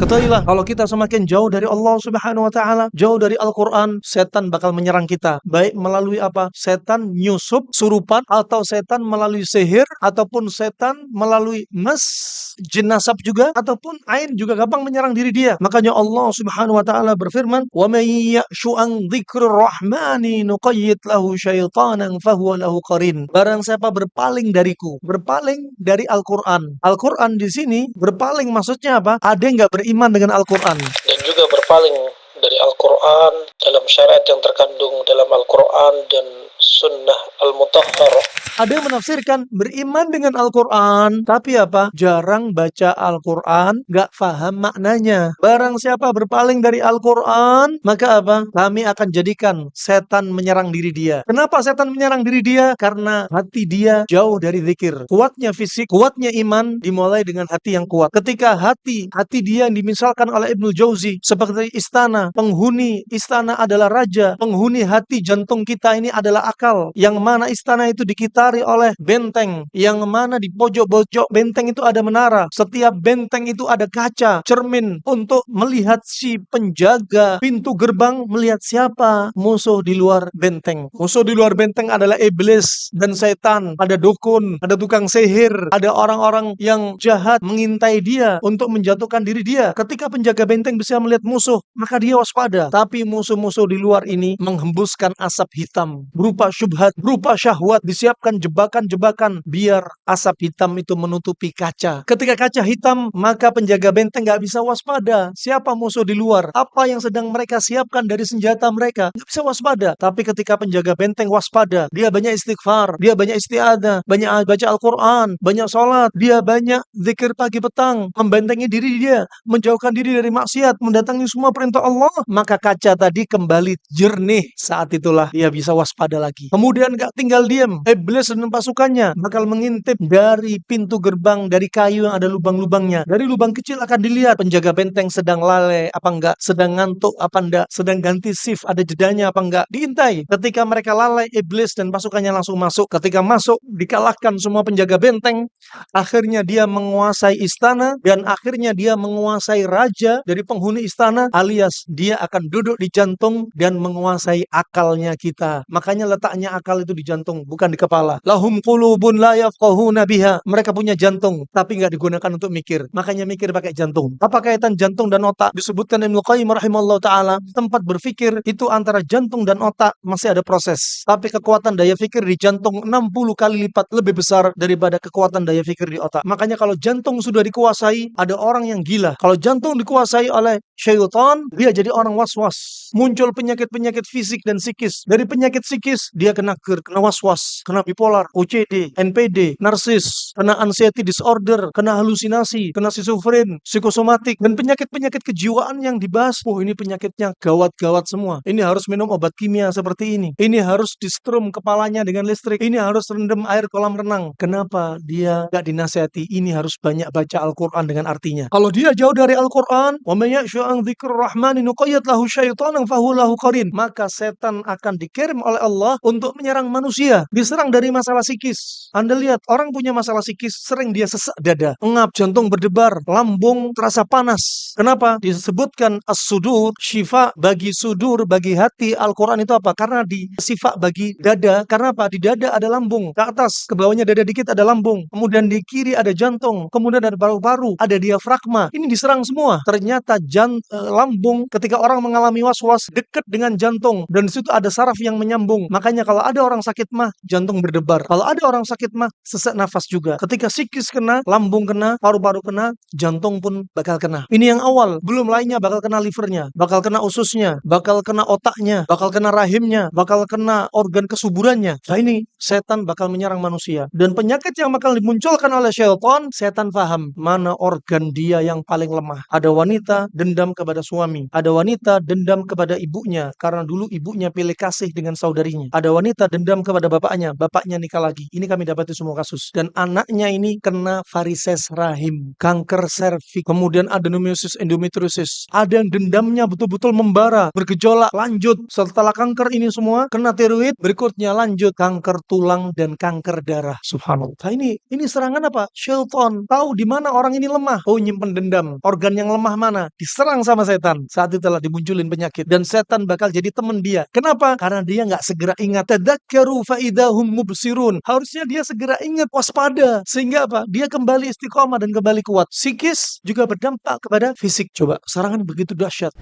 Ketahuilah, kalau kita semakin jauh dari Allah Subhanahu wa taala, jauh dari Al-Qur'an, setan bakal menyerang kita. Baik melalui apa? Setan nyusup, surupan, atau setan melalui sihir, ataupun setan melalui mas, jin nasab juga, ataupun ain juga gampang menyerang diri dia. Makanya Allah Subhanahu wa taala berfirman, "Wa may ya'shu an dzikrir rahmani nuqayyid lahu syaitanan fahuwa lahu qarin." Barang siapa berpaling dariku, berpaling dari Al-Qur'an. Al-Qur'an di sini berpaling maksudnya apa? Ada yang nggak beriman dengan Al-Qur'an. Dan juga berpaling dari Al-Quran dalam syariat yang terkandung dalam Al-Quran dan Sunnah Al-Mutahharah. Ada yang menafsirkan beriman dengan Al-Quran, tapi apa? Jarang baca Al-Quran, nggak paham maknanya. Barang siapa berpaling dari Al-Quran, maka apa? Kami akan jadikan setan menyerang diri dia. Kenapa setan menyerang diri dia? Karena hati dia jauh dari zikir. Kuatnya fisik, kuatnya iman dimulai dengan hati yang kuat. Ketika hati dia yang dimisalkan oleh Ibnu Jauzi seperti istana, penghuni istana adalah raja, penghuni hati jantung kita ini adalah akal, yang mana istana itu dikitari oleh benteng, yang mana di pojok-pojok benteng itu ada menara, setiap benteng itu ada kaca, cermin untuk melihat si penjaga pintu gerbang melihat siapa musuh di luar benteng. Musuh di luar benteng adalah iblis dan setan, ada dukun, ada tukang sihir, ada orang-orang yang jahat mengintai dia untuk menjatuhkan diri dia. Ketika penjaga benteng bisa melihat musuh, maka dia waspada. Tapi musuh-musuh di luar ini menghembuskan asap hitam berupa syubhat, berupa syahwat, disiapkan jebakan-jebakan biar asap hitam itu menutupi kaca. Ketika kaca hitam, maka penjaga benteng nggak bisa waspada. Siapa musuh di luar? Apa yang sedang mereka siapkan dari senjata mereka? Nggak bisa waspada. Tapi ketika penjaga benteng waspada, dia banyak istighfar, dia banyak istiadah, banyak baca Al-Quran, banyak sholat, dia banyak zikir pagi petang, membentengi diri dia, menjauhkan diri dari maksiat, mendatangi semua perintah Allah, maka kaca tadi kembali jernih. Saat itulah dia bisa waspada lagi. Kemudian gak tinggal diam, iblis dan pasukannya bakal mengintip dari pintu gerbang dari kayu yang ada lubang-lubangnya. Dari lubang kecil akan dilihat penjaga benteng sedang lalai apa enggak, sedang ngantuk apa enggak, sedang ganti shift ada jedanya apa enggak. Diintai. Ketika mereka lalai, iblis dan pasukannya langsung masuk. Ketika masuk, dikalahkan semua penjaga benteng. Akhirnya dia menguasai istana dan akhirnya dia menguasai raja dari penghuni istana, alias dia akan duduk di jantung dan menguasai akalnya kita. Makanya letaknya akal itu di jantung, bukan di kepala. Lahum qulubun la yafqahuna biha. Mereka punya jantung, tapi nggak digunakan untuk mikir. Makanya mikir pakai jantung. Apa kaitan jantung dan otak? Disebutkan Ibnu Qayyim rahimahullah ta'ala, tempat berpikir itu antara jantung dan otak masih ada proses. Tapi kekuatan daya pikir di jantung 60 kali lipat lebih besar daripada kekuatan daya pikir di otak. Makanya kalau jantung sudah dikuasai, ada orang yang gila. Kalau jantung dikuasai oleh syaitan, dia jadi orang was-was. Muncul penyakit-penyakit fisik dan psikis. Dari penyakit psikis, dia kena GERD, kena was-was, kena bipolar, OCD, NPD, narsis, kena anxiety disorder, kena halusinasi, kena schizofren, psikosomatik, dan penyakit-penyakit kejiwaan yang dibahas. Oh, ini penyakitnya gawat-gawat semua. Ini harus minum obat kimia seperti ini. Ini harus di-strum kepalanya dengan listrik. Ini harus rendam air kolam renang. Kenapa dia gak dinasihati? Ini harus banyak baca Al-Quran dengan artinya. Kalau dia jauh dari Al-Quran, wa may ya'shu an dzikrir rahmani nuqayyid lahu syaitanan fahuwa lahu qarin, maka setan akan dikirim oleh Allah untuk menyerang manusia. Diserang dari masalah psikis. Anda lihat, orang punya masalah psikis sering dia sesak dada, engap, jantung berdebar, lambung terasa panas. Kenapa? Disebutkan as-sudur, syifa bagi sudur, bagi hati. Al-Quran itu apa? Karena di syifa bagi dada. Karena apa? Di dada ada lambung. Ke atas, ke bawahnya dada dikit ada lambung. Kemudian di kiri ada jantung. Kemudian ada paru-paru, ada diafragma. Ini diserang semua. Ternyata lambung ketika orang mengalami was-was dekat dengan jantung, dan di situ ada saraf yang menyambung. Makanya kalau ada orang sakit mah jantung berdebar. Kalau ada orang sakit mah sesak nafas juga. Ketika psikis kena, lambung kena, paru-paru kena, jantung pun bakal kena. Ini yang awal. Belum lainnya bakal kena livernya, bakal kena ususnya, bakal kena otaknya, bakal kena rahimnya, bakal kena organ kesuburannya. Nah ini setan bakal menyerang manusia. Dan penyakit yang bakal dimunculkan oleh syaitan, setan paham mana organ dia yang paling lemah. Ada wanita dendam kepada suami, ada wanita dendam kepada kepada ibunya karena dulu ibunya pilih kasih dengan saudarinya. Ada wanita dendam kepada bapaknya nikah lagi. Ini kami dapati semua kasus. Dan anaknya ini kena varises rahim, kanker serviks, kemudian adenomyosis endometriosis. Ada yang dendamnya betul-betul membara, bergejolak, lanjut. Setelah kanker ini semua, kena tiroid, berikutnya lanjut kanker tulang dan kanker darah. Subhanallah. Nah, ini serangan apa? Syaitan. Tahu di mana orang ini lemah. Oh, nyimpen dendam. Organ yang lemah mana? Diserang sama setan. Saat itu telah dimunculin penyakit. Dan setan bakal jadi teman dia. Kenapa? Karena dia nggak segera ingat. Tadzakkaru faidahum mubsirun. Harusnya dia segera ingat, waspada. Sehingga apa? Dia kembali istiqomah dan kembali kuat. Psikis juga berdampak kepada fisik. Coba, serangan begitu dahsyat.